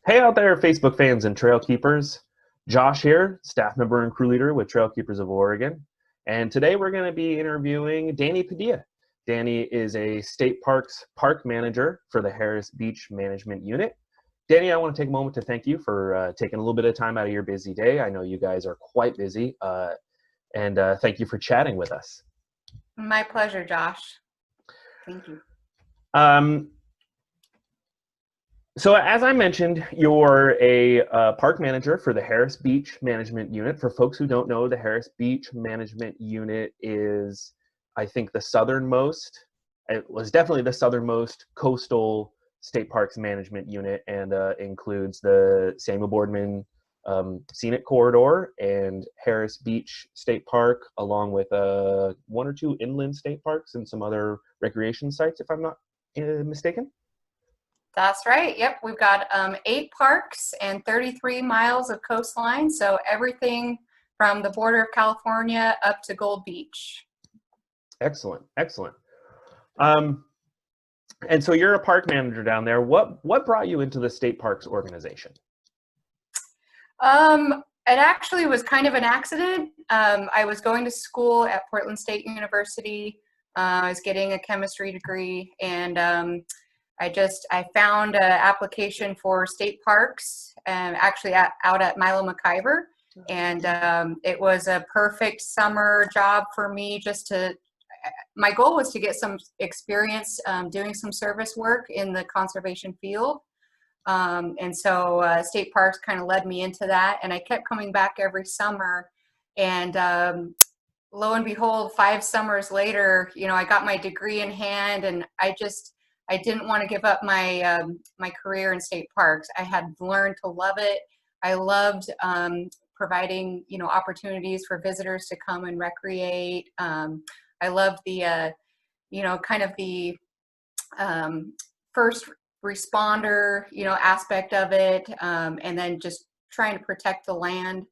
Hey out there, Facebook fans and trail keepers. Josh here, staff member and crew leader with Trail Keepers of Oregon. And today we're going to be interviewing Dani Padilla. Dani is a state parks park manager for the Harris Beach Management Unit. Dani, I want to take a moment to thank you for taking a little bit of time out of your busy day. I know you guys are quite busy, and thank you for chatting with us. My pleasure, Josh. Thank you. Um, So as I mentioned, you're a park manager for the Harris Beach Management Unit. For folks who don't know, the Harris Beach Management Unit is, I think, the southernmost. It was definitely the southernmost coastal state parks management unit, and includes the Samuel Boardman Scenic Corridor and Harris Beach State Park, along with one or two inland state parks and some other recreation sites, if I'm not mistaken. That's right. Yep, we've got 8 parks and 33 miles of coastline. So everything from the border of California up to Gold Beach. Excellent, excellent. Um, and so you're a park manager down there. What brought you into the state parks organization? It actually was kind of an accident. I was going to school at Portland State University. I was getting a chemistry degree, and I found an application for state parks, actually out at Milo McIver, and it was a perfect summer job for me. My goal was to get some experience doing some service work in the conservation field. And so state parks kind of led me into that, and I kept coming back every summer. And lo and behold, 5 summers later, I got my degree in hand, and I didn't want to give up my career in state parks. I had learned to love it. I loved providing opportunities for visitors to come and recreate. I loved the kind of the first responder aspect of it, and then just trying to protect the land.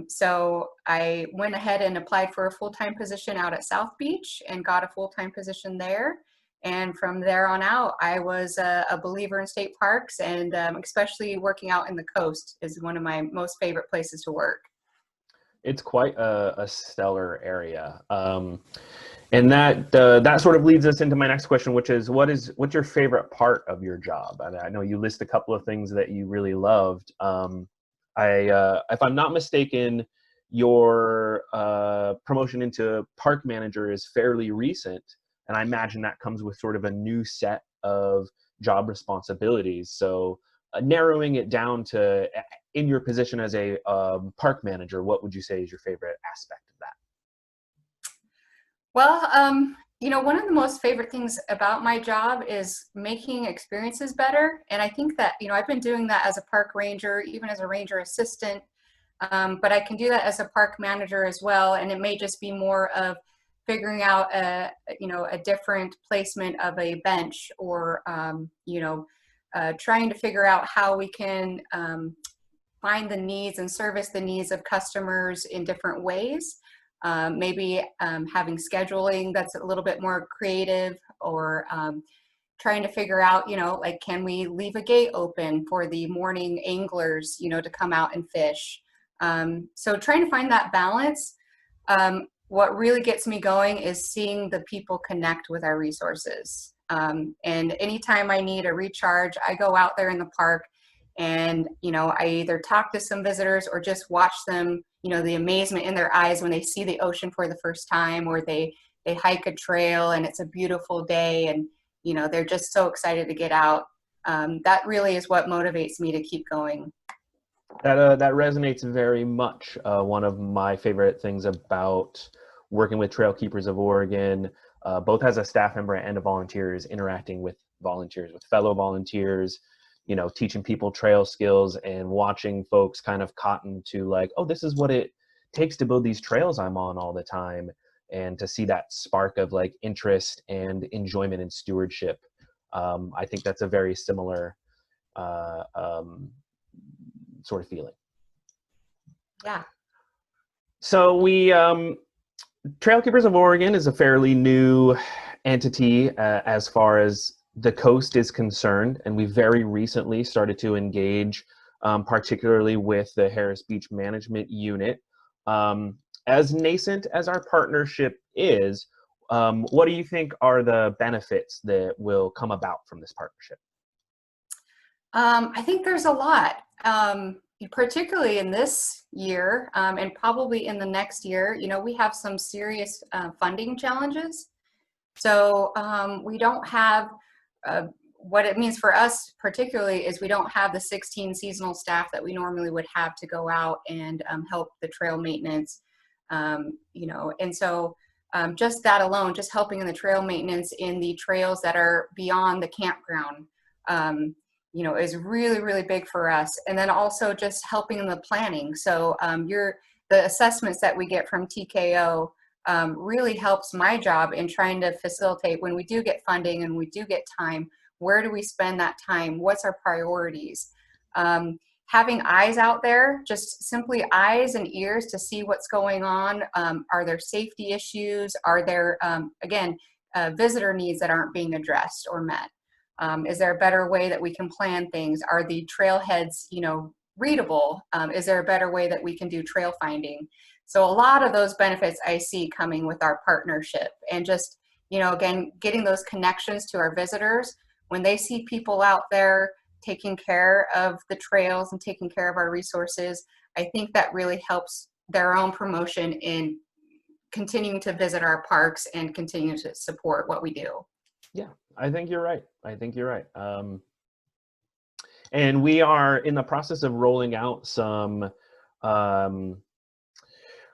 So I went ahead and applied for a full-time position out at South Beach and got a full-time position there. And from there on out, I was a believer in state parks, and especially working out in the coast is one of my most favorite places to work. It's quite a stellar area. And that sort of leads us into my next question, which is what's your favorite part of your job? And I know you list a couple of things that you really loved. If I'm not mistaken, your promotion into park manager is fairly recent, and I imagine that comes with sort of a new set of job responsibilities. So narrowing it down to, in your position as a park manager, what would you say is your favorite aspect of that? Well, one of the most favorite things about my job is making experiences better. And I think that, I've been doing that as a park ranger, even as a ranger assistant, but I can do that as a park manager as well. And it may just be more of figuring out a different placement of a bench, or, trying to figure out how we can find the needs and service the needs of customers in different ways. Maybe having scheduling that's a little bit more creative, or trying to figure out, like, can we leave a gate open for the morning anglers, to come out and fish? So trying to find that balance. What really gets me going is seeing the people connect with our resources. And anytime I need a recharge, I go out there in the park, and I either talk to some visitors or just watch them, the amazement in their eyes when they see the ocean for the first time, or they hike a trail and it's a beautiful day, and they're just so excited to get out. That really is what motivates me to keep going. That resonates very much. One of my favorite things about working with Trail Keepers of Oregon, both as a staff member and a volunteer, is interacting with volunteers, with fellow volunteers, teaching people trail skills and watching folks kind of cotton to, like, oh, this is what it takes to build these trails I'm on all the time, and to see that spark of like interest and enjoyment and stewardship. I think that's a very similar sort of feeling. Yeah. So Trail Keepers of Oregon is a fairly new entity as far as the coast is concerned, and we very recently started to engage, particularly with the Harris Beach Management Unit. As nascent as our partnership is, what do you think are the benefits that will come about from this partnership? I think there's a lot, particularly in this year, and probably in the next year. We have some serious funding challenges. So we don't have, what it means for us particularly is we don't have the 16 seasonal staff that we normally would have to go out and help the trail maintenance. And so just that alone, just helping in the trail maintenance in the trails that are beyond the campground, is really, really big for us. And then also just helping in the planning. So the assessments that we get from TKO really helps my job in trying to facilitate when we do get funding and we do get time, where do we spend that time? What's our priorities? Having eyes out there, just simply eyes and ears to see what's going on. Are there safety issues? Are there, visitor needs that aren't being addressed or met? Is there a better way that we can plan things? Are the trailheads, readable? Is there a better way that we can do trail finding? So a lot of those benefits I see coming with our partnership, and just, again, getting those connections to our visitors. When they see people out there taking care of the trails and taking care of our resources, I think that really helps their own promotion in continuing to visit our parks and continue to support what we do. Yeah, I think you're right. And we are in the process of rolling out some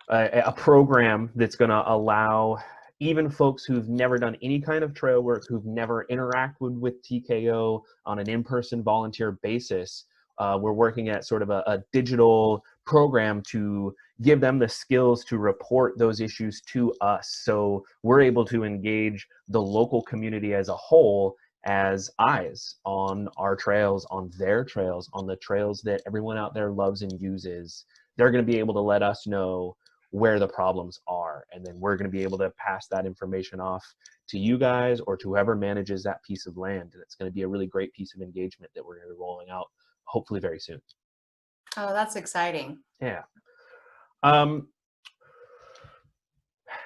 a program that's going to allow even folks who've never done any kind of trail work, who've never interacted with TKO on an in-person volunteer basis. We're working at sort of a digital program to give them the skills to report those issues to us. So we're able to engage the local community as a whole as eyes on our trails, on their trails, on the trails that everyone out there loves and uses. They're going to be able to let us know where the problems are, and then we're going to be able to pass that information off to you guys or to whoever manages that piece of land. And it's going to be a really great piece of engagement that we're going to be rolling out hopefully very soon. Oh, that's exciting. Yeah.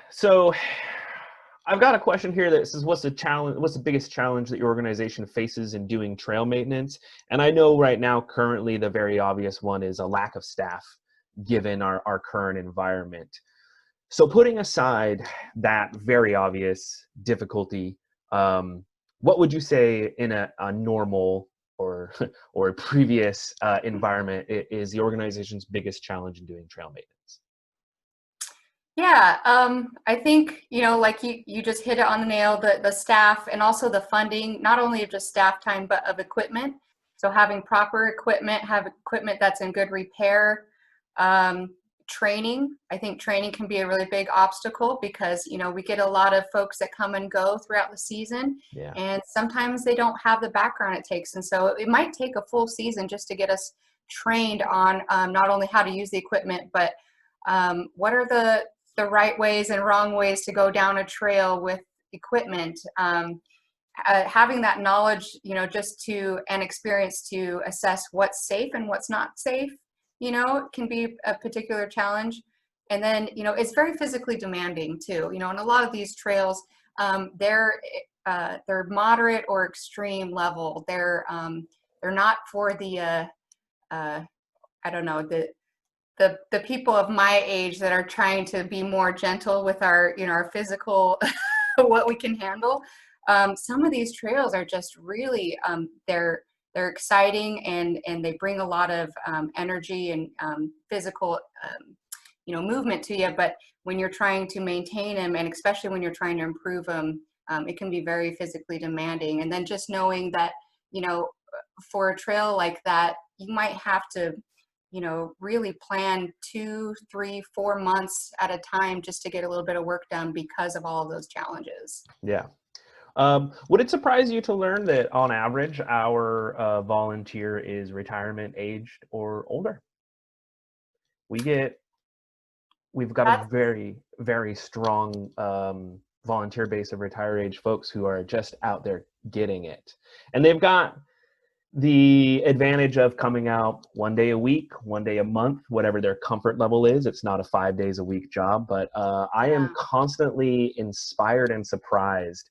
So I've got a question here that says, what's the biggest challenge that your organization faces in doing trail maintenance? And I know right now, currently, the very obvious one is a lack of staff, given our current environment. So putting aside that very obvious difficulty, what would you say in a normal or previous environment is the organization's biggest challenge in doing trail maintenance? Yeah, I think, like you just hit it on the nail, the staff and also the funding, not only of just staff time, but of equipment. So having proper equipment, have equipment that's in good repair. Training, I think training can be a really big obstacle because, we get a lot of folks that come and go throughout the season. Yeah. And sometimes they don't have the background it takes. And so it might take a full season just to get us trained on not only how to use the equipment, but what are the right ways and wrong ways to go down a trail with equipment. Having that knowledge, and experience to assess what's safe and what's not safe, can be a particular challenge. And then, it's very physically demanding too, and a lot of these trails, they're moderate or extreme level. They're not for the, I don't know, the people of my age that are trying to be more gentle with our, our physical, what we can handle. Some of these trails are just really, they're exciting and they bring a lot of energy and physical, movement to you. But when you're trying to maintain them, and especially when you're trying to improve them, it can be very physically demanding. And then just knowing that, for a trail like that, you might have to, really plan 2, 3, 4 months at a time just to get a little bit of work done because of all of those challenges. Yeah. Would it surprise you to learn that on average, our volunteer is retirement aged or older? We've got a very, very strong volunteer base of retire age folks who are just out there getting it. And they've got the advantage of coming out 1 day a week, 1 day a month, whatever their comfort level is. It's not a 5 days a week job, but I am constantly inspired and surprised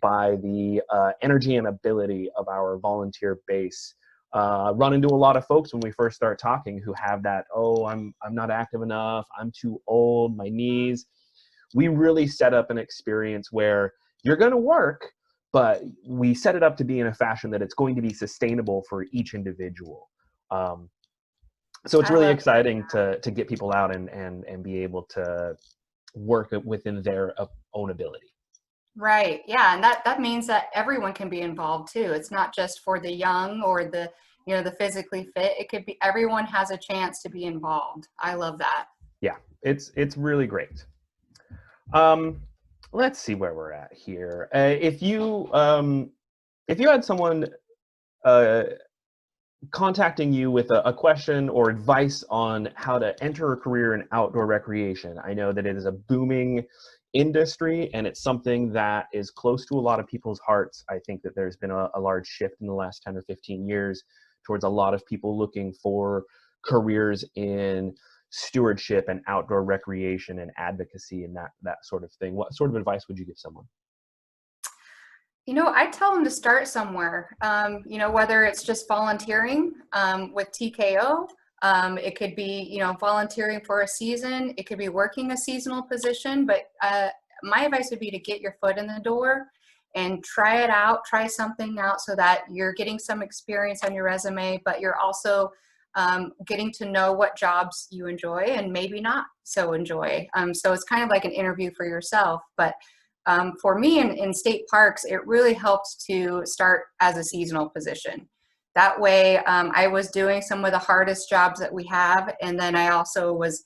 by the energy and ability of our volunteer base. Run into a lot of folks when we first start talking who have that, oh, I'm not active enough, I'm too old, my knees. We really set up an experience where you're going to work, but we set it up to be in a fashion that it's going to be sustainable for each individual. So it's really exciting to get people out and be able to work within their own ability. Right. Yeah. And that means that everyone can be involved too. It's not just for the young or the, the physically fit. It could be, everyone has a chance to be involved. I love that. Yeah, it's really great. Let's see where we're at here. If you had someone contacting you with a question or advice on how to enter a career in outdoor recreation, I know that it is a booming industry and it's something that is close to a lot of people's hearts. I think that there's been a large shift in the last 10 or 15 years towards a lot of people looking for careers in stewardship and outdoor recreation and advocacy and that sort of thing. What sort of advice would you give someone? I tell them to start somewhere, whether it's just volunteering with TKO. It could be, volunteering for a season. It could be working a seasonal position. But my advice would be to get your foot in the door and try it out, try something out so that you're getting some experience on your resume, but you're also getting to know what jobs you enjoy and maybe not so enjoy. So it's kind of like an interview for yourself. But for me in state parks, it really helped to start as a seasonal position. That way, I was doing some of the hardest jobs that we have. And then I also was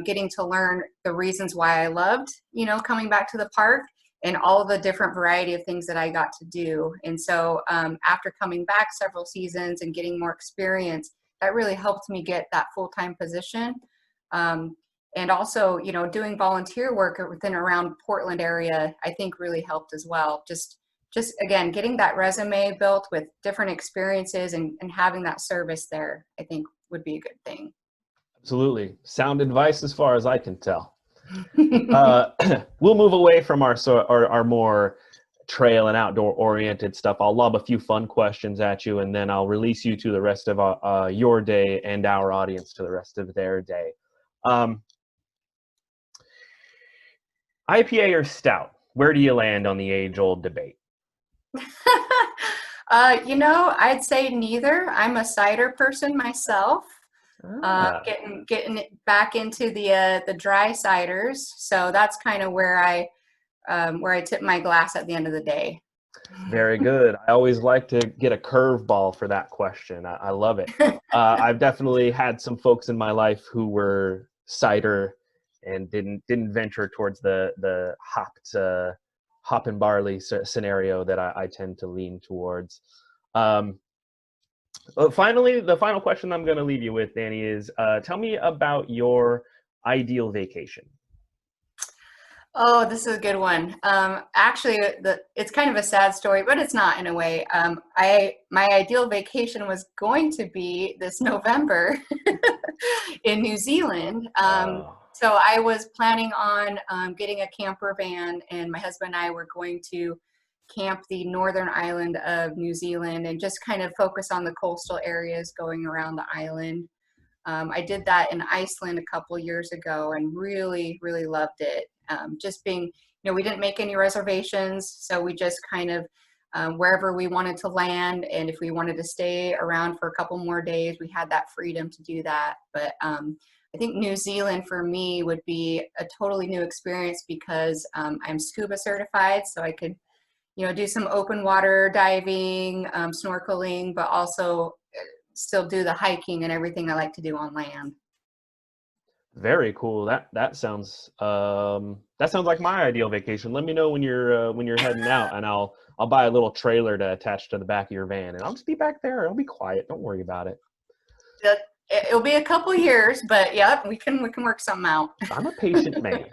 getting to learn the reasons why I loved, coming back to the park and all of the different variety of things that I got to do. And so after coming back several seasons and getting more experience, that really helped me get that full-time position. And also, doing volunteer work within around Portland area, I think really helped as well. Just again, getting that resume built with different experiences and having that service there, I think would be a good thing. Absolutely. Sound advice as far as I can tell. We'll move away from our more trail and outdoor oriented stuff. I'll lob a few fun questions at you and then I'll release you to the rest of your day and our audience to the rest of their day. IPA or stout? Where do you land on the age-old debate? I'd say neither. I'm a cider person myself. Getting it back into the dry ciders. So that's kind of where I tip my glass at the end of the day. Very good. I always like to get a curveball for that question. I love it. I've definitely had some folks in my life who were cider and didn't venture towards the hop and barley scenario that I tend to lean towards. Finally, the final question I'm going to leave you with, Dani, is tell me about your ideal vacation. Oh, this is a good one. Actually, it's kind of a sad story, but it's not in a way. My ideal vacation was going to be this November in New Zealand. So I was planning on getting a camper van, and my husband and I were going to camp the northern island of New Zealand and just kind of focus on the coastal areas going around the island. I did that in Iceland a couple years ago and really, really loved it. Just being, we didn't make any reservations, so we just kind of wherever we wanted to land, and if we wanted to stay around for a couple more days, we had that freedom to do that. But I think New Zealand for me would be a totally new experience because I'm scuba certified, so I could, do some open water diving, snorkeling, but also still do the hiking and everything I like to do on land. Very cool. That sounds like my ideal vacation. Let me know when you're heading out, and I'll buy a little trailer to attach to the back of your van, and I'll just be back there. I'll be quiet. Don't worry about it. It'll be a couple years, but yeah, we can work something out. I'm a patient man.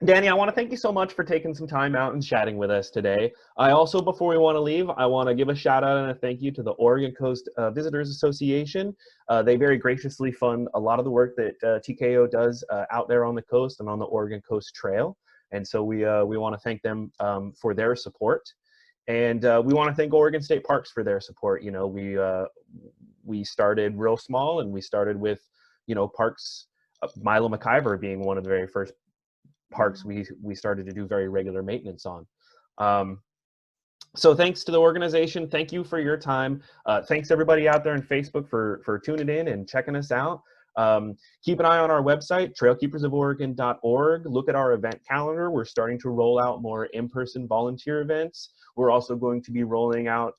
Dani, I want to thank you so much for taking some time out and chatting with us today. I also, before we want to leave, I want to give a shout out and a thank you to the Oregon Coast Visitors Association. They very graciously fund a lot of the work that TKO does out there on the coast and on the Oregon Coast Trail. And so we want to thank them for their support. And we want to thank Oregon State Parks for their support. You know, we started real small, and we started with, you know, parks, Milo McIver being one of the very first parks we started to do very regular maintenance on. So thanks to the organization. Thank you for your time. Thanks everybody out there on Facebook for tuning in and checking us out. Keep an eye on our website, trailkeepersoforegon.org. Look at our event calendar. We're starting to roll out more in-person volunteer events. We're also going to be rolling out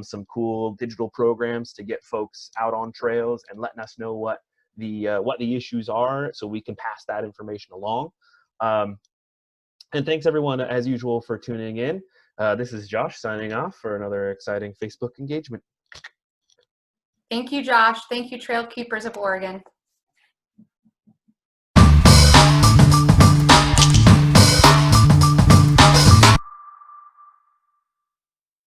some cool digital programs to get folks out on trails and letting us know what the issues are, so we can pass that information along. And thanks everyone, as usual, for tuning in. This is Josh signing off for another exciting Facebook engagement. Thank you, Josh. Thank you, Trail Keepers of Oregon.